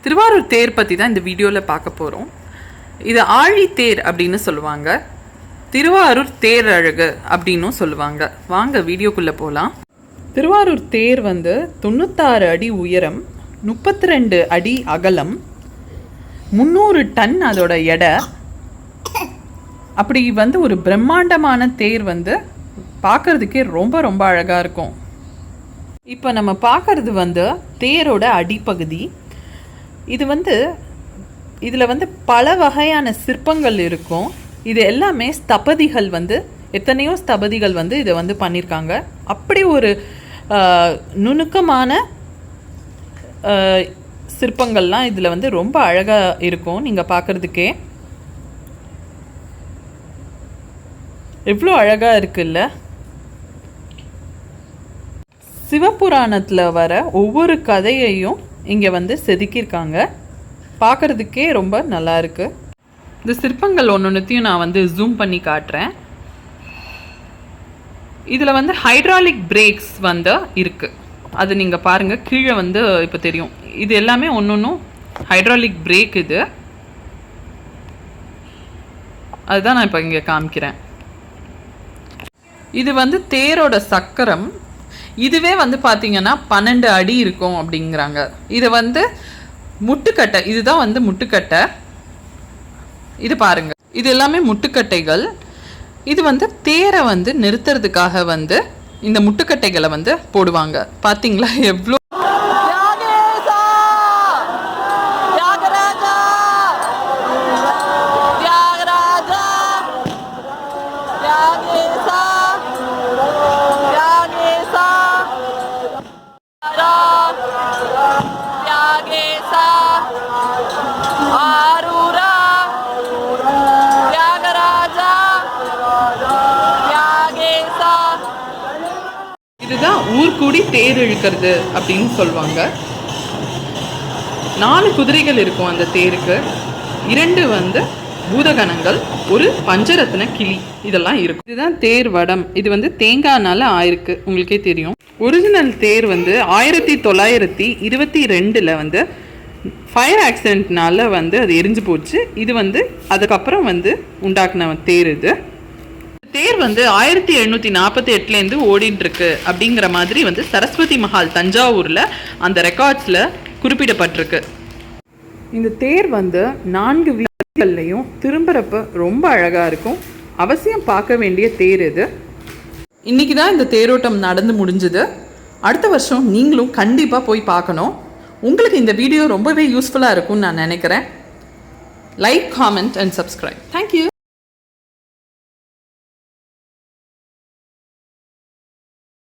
திருவாரூர் தேர் பற்றி தான் இந்த வீடியோவில் பார்க்க போகிறோம். இது ஆழி தேர் அப்படின்னு சொல்லுவாங்க, திருவாரூர் தேர் அழகு அப்படின்னும் சொல்லுவாங்க. வாங்க வீடியோக்குள்ளே போகலாம். திருவாரூர் தேர் 96 அடி உயரம், 32 அடி அகலம், 300 டன் அதோட எடை. அப்படி ஒரு பிரம்மாண்டமான தேர் பார்க்கறதுக்கே ரொம்ப ரொம்ப அழகாக இருக்கும். இப்போ நம்ம பார்க்கறது தேரோட அடிப்பகுதி. இது இதில் பல வகையான சிற்பங்கள் இருக்கும். இது எல்லாமே ஸ்தபதிகள் எத்தனையோ ஸ்தபதிகள் இதை பண்ணியிருக்காங்க. அப்படி ஒரு நுணுக்கமான சிற்பங்கள்லாம் இதில் ரொம்ப அழகாக இருக்கும். நீங்கள் பார்க்குறதுக்கே எவ்வளோ அழகாக இருக்குல்ல. சிவபுராணத்தில் வர ஒவ்வொரு கதையையும் இங்கே செதுக்கியிருக்காங்க. பார்க்குறதுக்கே ரொம்ப நல்லா இருக்கு. இந்த சிற்பங்கள் ஒன்றுத்தையும் நான் ஜூம் பண்ணி காட்டுறேன். இதில் ஹைட்ராலிக் பிரேக்ஸ் இருக்கு. அது நீங்கள் பாருங்கள், கீழே இப்போ தெரியும். இது எல்லாமே ஒன்றும் ஹைட்ராலிக் பிரேக். இது அதுதான் நான் இப்போ இங்கே காமிக்கிறேன். இது தேரோட சக்கரம். இதுவே பார்த்தீங்கன்னா 12 அடி இருக்கும் அப்படிங்கிறாங்க. இது முட்டுக்கட்டை. இதுதான் முட்டுக்கட்டை. இது பாருங்க, இது எல்லாமே முட்டுக்கட்டைகள். இது தேரை நிறுத்துறதுக்காக இந்த முட்டுக்கட்டைகளை போடுவாங்க. பார்த்தீங்களா எவ்வளோ இதுதான் ஊர்கூடி தேர் இழுக்கிறது அப்படின்னு சொல்லுவாங்க. 4 குதிரைகள் இருக்கும் அந்த தேருக்கு. 2 பூதகணங்கள், ஒரு பஞ்சரத்ன கிளி, இதெல்லாம் இருக்கும். இதுதான் தேர் வடம். இது தேங்காய்னால ஆயிருக்கு, உங்களுக்கே தெரியும். ஒரிஜினல் தேர் 1922 ஃபயர் ஆக்சிடென்ட்னால அது எரிஞ்சு போச்சு. இது அதுக்கப்புறம் உண்டாக்குன தேர். இது தேர் 1748 ஓடிட்டு இருக்கு அப்படிங்கிற மாதிரி சரஸ்வதி மஹால் தஞ்சாவூரில் அந்த ரெக்கார்ட்ஸில் குறிப்பிடப்பட்டிருக்கு. இந்த தேர் 4 வீதிகள்லையும் திரும்புறப்ப ரொம்ப அழகாக இருக்கும். அவசியம் பார்க்க வேண்டிய தேர் இது. இன்னைக்கு தான் இந்த தேரோட்டம் நடந்து முடிஞ்சுது. அடுத்த வருஷம் நீங்களும் கண்டிப்பாக போய் பார்க்கணும். உங்களுக்கு இந்த வீடியோ ரொம்பவே யூஸ்ஃபுல்லாக இருக்கும்னு நான் நினைக்கிறேன். Like, comment and subscribe. Thank you.